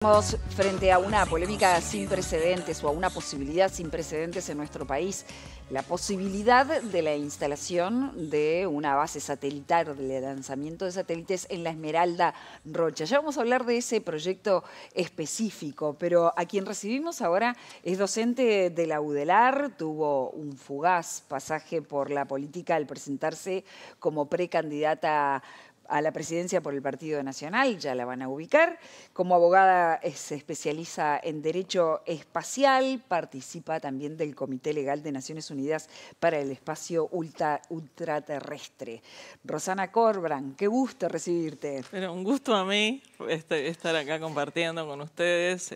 Estamos frente a una polémica sin precedentes o a una posibilidad sin precedentes en nuestro país. La posibilidad de la instalación de una base satelital, de lanzamiento de satélites en la Esmeralda Rocha. Ya vamos a hablar de ese proyecto específico, pero a quien recibimos ahora es docente de la UDELAR, tuvo un fugaz pasaje por la política al presentarse como precandidata a la presidencia por el Partido Nacional, ya la van a ubicar. Como abogada se especializa en Derecho Espacial, participa también del Comité Legal de Naciones Unidas para el Espacio Ultraterrestre. Rosana Corbrán, qué gusto recibirte. Pero un gusto a mí estar acá compartiendo con ustedes.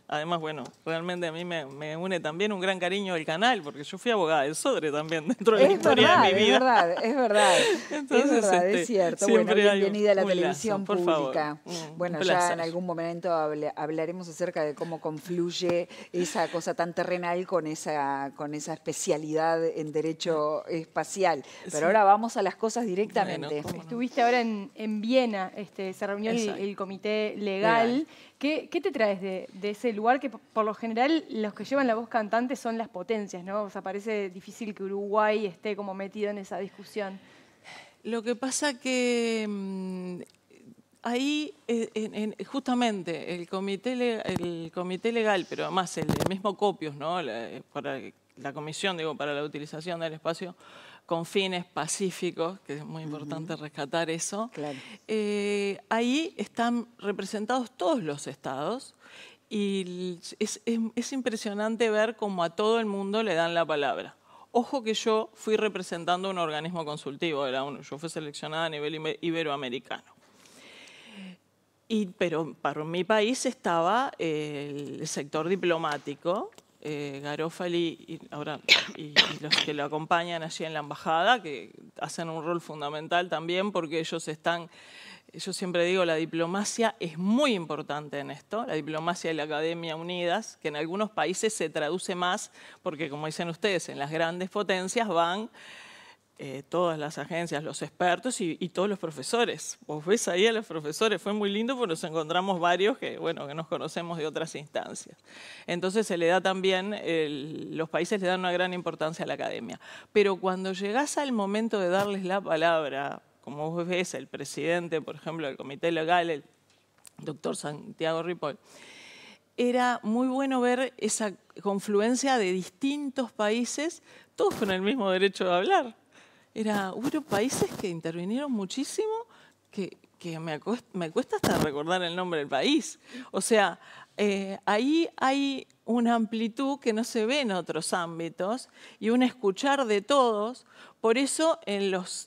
Además, bueno, realmente a mí me une también un gran cariño el canal, porque yo fui abogada del Sodre también dentro de la historia de mi vida. Es verdad. Entonces, es cierto. Bueno, bienvenida a la televisión lazo, pública. Bueno, ya en algún momento hablaremos acerca de cómo confluye esa cosa tan terrenal con esa especialidad en derecho espacial. Pero ahora vamos a las cosas directamente. Bueno, estuviste ahora en Viena, se reunió el comité legal. ¿Qué te traes de ese lugar que por lo general los que llevan la voz cantante son las potencias, ¿no? O sea, parece difícil que Uruguay esté como metido en esa discusión. Lo que pasa que ahí, justamente, el comité legal, pero además el mismo COPIUS, ¿no? Para la comisión, digo, para la utilización del espacio con fines pacíficos, que es muy importante rescatar eso. Claro. Ahí están representados todos los estados y es impresionante ver cómo a todo el mundo le dan la palabra. Ojo que yo fui representando un organismo consultivo de la ONU. Yo fui seleccionada a nivel iberoamericano. Pero para mi país estaba el sector diplomático, Garofali y los que lo acompañan allí en la embajada, que hacen un rol fundamental también porque ellos están... Yo siempre digo, la diplomacia es muy importante en esto, la diplomacia y la academia unidas, que en algunos países se traduce más, porque como dicen ustedes, en las grandes potencias van todas las agencias, los expertos y todos los profesores. Vos ves ahí a los profesores, fue muy lindo porque nos encontramos varios que nos conocemos de otras instancias. Entonces se le da también, los países le dan una gran importancia a la academia. Pero cuando llegás al momento de darles la palabra, como vos ves, el presidente, por ejemplo, del comité legal, el doctor Santiago Ripoll, era muy bueno ver esa confluencia de distintos países, todos con el mismo derecho de hablar. Hubo países que intervinieron muchísimo, que me cuesta hasta recordar el nombre del país. O sea, ahí hay una amplitud que no se ve en otros ámbitos y un escuchar de todos. Por eso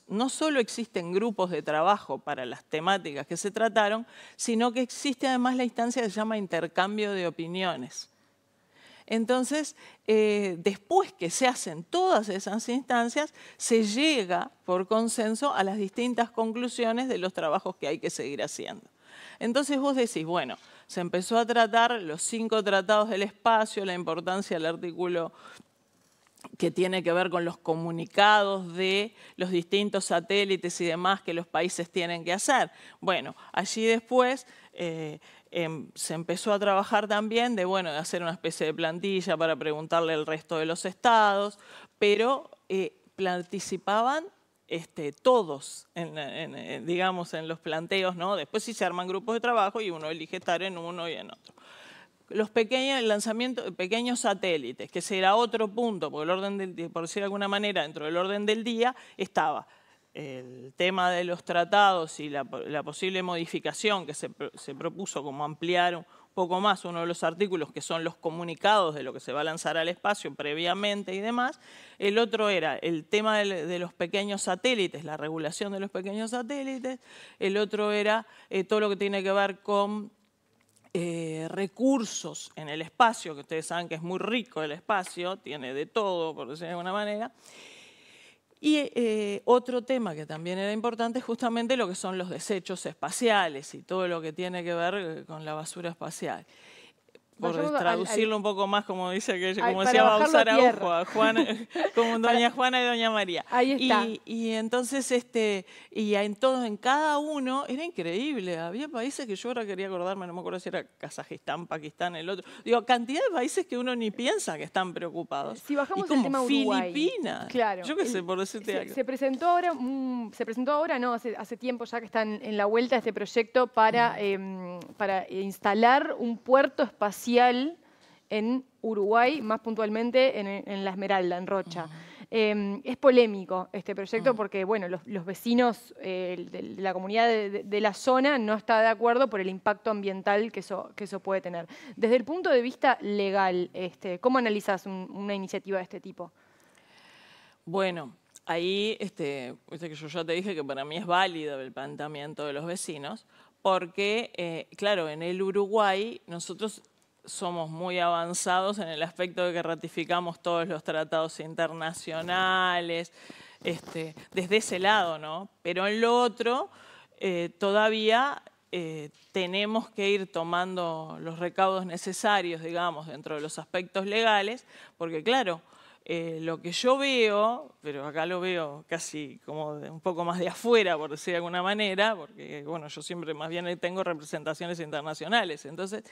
no solo existen grupos de trabajo para las temáticas que se trataron, sino que existe además la instancia que se llama intercambio de opiniones. Entonces, después que se hacen todas esas instancias, se llega por consenso a las distintas conclusiones de los trabajos que hay que seguir haciendo. Entonces vos decís, bueno, se empezó a tratar los 5 tratados del espacio, la importancia del artículo que tiene que ver con los comunicados de los distintos satélites y demás que los países tienen que hacer. Bueno, allí después se empezó a trabajar también de hacer una especie de plantilla para preguntarle al resto de los estados, pero participaban todos, digamos, en los planteos, ¿no? Después sí se arman grupos de trabajo y uno elige estar en uno y en otro. El lanzamiento de pequeños satélites, que será otro punto, porque por decir de alguna manera, dentro del orden del día estaba el tema de los tratados y la posible modificación que se propuso como ampliar un poco más uno de los artículos que son los comunicados de lo que se va a lanzar al espacio previamente y demás. El otro era el tema de los pequeños satélites, la regulación de los pequeños satélites. El otro era todo lo que tiene que ver con recursos en el espacio, que ustedes saben que es muy rico el espacio, tiene de todo, por decirlo de alguna manera. Y otro tema que también era importante es justamente lo que son los desechos espaciales y todo lo que tiene que ver con la basura espacial. por traducirlo un poco más, como dice aquella, como para decía bajarlo a Bausaraujo, como doña Juana y doña María. Ahí está. Y entonces, en cada uno era increíble. Había países que yo ahora quería acordarme, no me acuerdo si era Kazajistán, Pakistán, el otro. Digo, cantidad de países que uno ni piensa que están preocupados. Si bajamos y como el tema Uruguay, Filipinas. claro, Yo qué sé, por decirte algo. Se presentó ahora, no, hace tiempo ya que están en la vuelta este proyecto para instalar un puerto espacial en Uruguay, más puntualmente en La Esmeralda, en Rocha. Es polémico este proyecto porque, bueno, los vecinos de la comunidad de la zona no está de acuerdo por el impacto ambiental que eso puede tener. Desde el punto de vista legal, ¿cómo analizas una iniciativa de este tipo? Bueno, ahí, que yo ya te dije que para mí es válido el planteamiento de los vecinos, porque, claro, en el Uruguay nosotros somos muy avanzados en el aspecto de que ratificamos todos los tratados internacionales, desde ese lado, ¿no? Pero en lo otro, todavía tenemos que ir tomando los recaudos necesarios, digamos, dentro de los aspectos legales, porque claro, lo que yo veo, pero acá lo veo casi como un poco más de afuera, por decir de alguna manera, porque bueno, yo siempre más bien tengo representaciones internacionales. Entonces,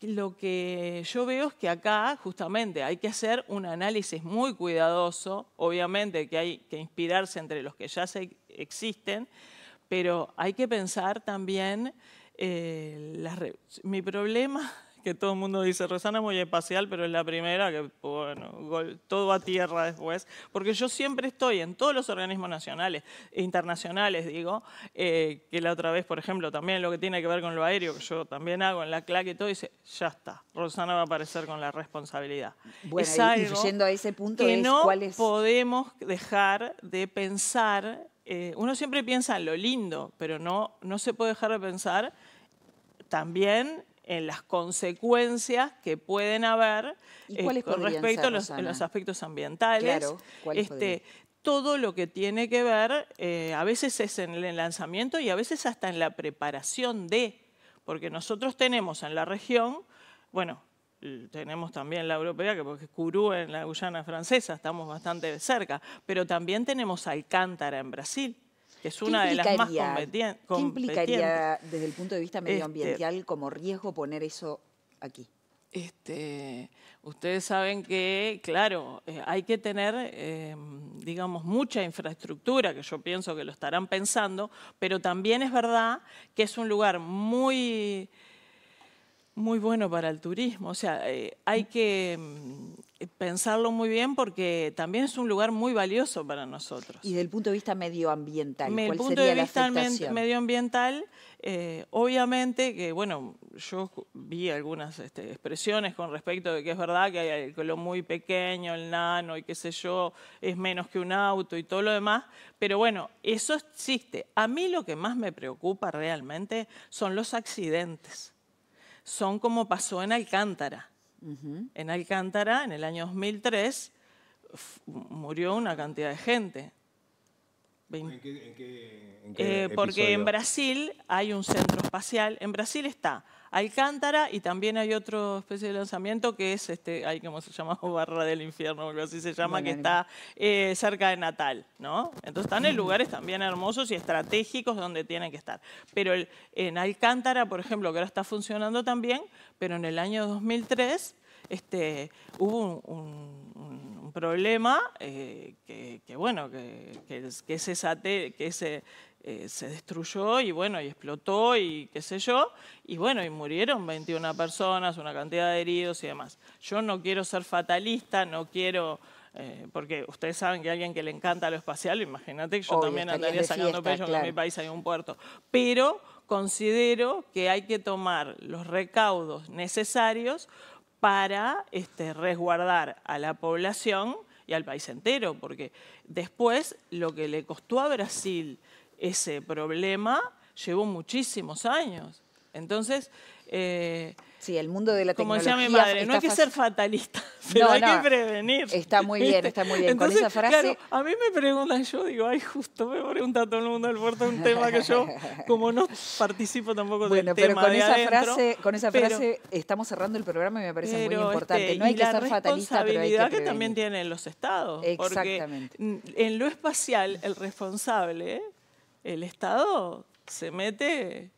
lo que yo veo es que acá justamente hay que hacer un análisis muy cuidadoso, obviamente que hay que inspirarse entre los que ya existen, pero hay que pensar también, mi problema, que todo el mundo dice, Rosana es muy espacial, pero es la primera que, bueno, todo a tierra después. Porque yo siempre estoy en todos los organismos nacionales, internacionales, digo, que la otra vez, por ejemplo, también lo que tiene que ver con lo aéreo, que yo también hago en la CLAC y todo, dice, ya está, Rosana va a aparecer con la responsabilidad. Bueno, es algo y yendo a ese punto que no ¿cuál es? Podemos dejar de pensar, uno siempre piensa en lo lindo, pero no se puede dejar de pensar también en las consecuencias que pueden haber con respecto a los aspectos ambientales. Claro, ¿cuáles todo lo que tiene que ver, a veces es en el lanzamiento y a veces hasta en la preparación porque nosotros tenemos en la región, bueno, tenemos también la europea, que porque es Kourou en la Guyana francesa, estamos bastante cerca, pero también tenemos Alcántara en Brasil, que es una de las más competentes. ¿Qué implicaría desde el punto de vista medioambiental como riesgo poner eso aquí? Ustedes saben que, claro, hay que tener, digamos, mucha infraestructura, que yo pienso que lo estarán pensando, pero también es verdad que es un lugar muy bueno para el turismo. O sea, hay que pensarlo muy bien porque también es un lugar muy valioso para nosotros. Y desde el punto de vista medioambiental, ¿cuál sería la afectación? Desde el punto de vista medioambiental, obviamente que, bueno, yo vi algunas expresiones con respecto de que es verdad que hay lo muy pequeño, el nano y qué sé yo, es menos que un auto y todo lo demás, pero bueno, eso existe. A mí lo que más me preocupa realmente son los accidentes. Son como pasó en Alcántara. En Alcántara, en el año 2003, murió una cantidad de gente. ¿En qué porque en Brasil hay un centro espacial. En Brasil está Alcántara y también hay otra especie de lanzamiento que es, ahí como se llama, Barra del Infierno, algo así se llama, que está cerca de Natal, ¿no? Entonces están en lugares también hermosos y estratégicos donde tienen que estar. Pero en Alcántara, por ejemplo, que ahora está funcionando también, pero en el año 2003 hubo un problema se destruyó y bueno, y explotó y qué sé yo, y bueno, y murieron 21 personas, una cantidad de heridos y demás. Yo no quiero ser fatalista, no quiero, porque ustedes saben que a alguien que le encanta lo espacial, imagínate que yo también andaría sacando pecho, que en mi país hay un puerto, pero considero que hay que tomar los recaudos necesarios para resguardar a la población y al país entero, porque después lo que le costó a Brasil ese problema llevó muchísimos años. Entonces, sí, el mundo de la como tecnología, decía mi madre, no hay que ser fatalista, pero No, hay no. que prevenir. Está muy bien, está muy bien. Entonces, con esa frase... claro, a mí me preguntan, yo digo, ay, justo me pregunta todo el mundo del puerto un tema que yo, como no participo tampoco del tema de adentro. Con esa frase estamos cerrando el programa y me parece muy importante. No hay que ser fatalista, pero hay que prevenir. Que también tienen los estados. Exactamente. Porque en lo espacial, el responsable, el Estado, se mete...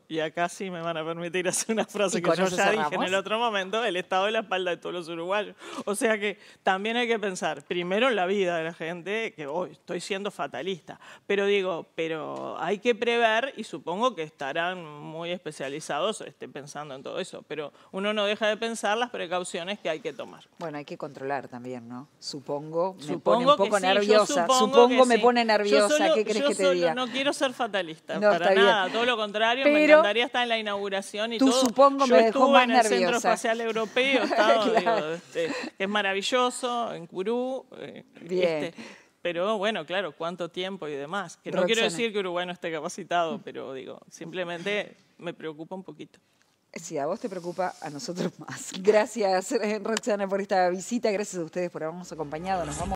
Y acá sí me van a permitir hacer una frase que yo ya dije en el otro momento, el Estado es la espalda de todos los uruguayos. O sea que también hay que pensar, primero en la vida de la gente, que hoy estoy siendo fatalista, pero digo, hay que prever y supongo que estarán muy especializados pensando en todo eso, pero uno no deja de pensar las precauciones que hay que tomar. Bueno, hay que controlar también, ¿no? Supongo, me supongo pone un poco nerviosa. Supongo me pone nerviosa. ¿Qué crees que te diga? No quiero ser fatalista, no, para nada, todo lo contrario. Me encantaría estar en la inauguración y todo. Supongo me dejó más nerviosa. Yo estuve en el Centro Espacial Europeo, claro. Que es maravilloso, en Kourou. Bien. Pero bueno, claro, cuánto tiempo y demás. Que no quiero decir que Uruguay no esté capacitado, pero digo, simplemente me preocupa un poquito. Si a vos te preocupa, a nosotros más. Gracias, Roxana, por esta visita. Gracias a ustedes por habernos acompañado. Nos vamos.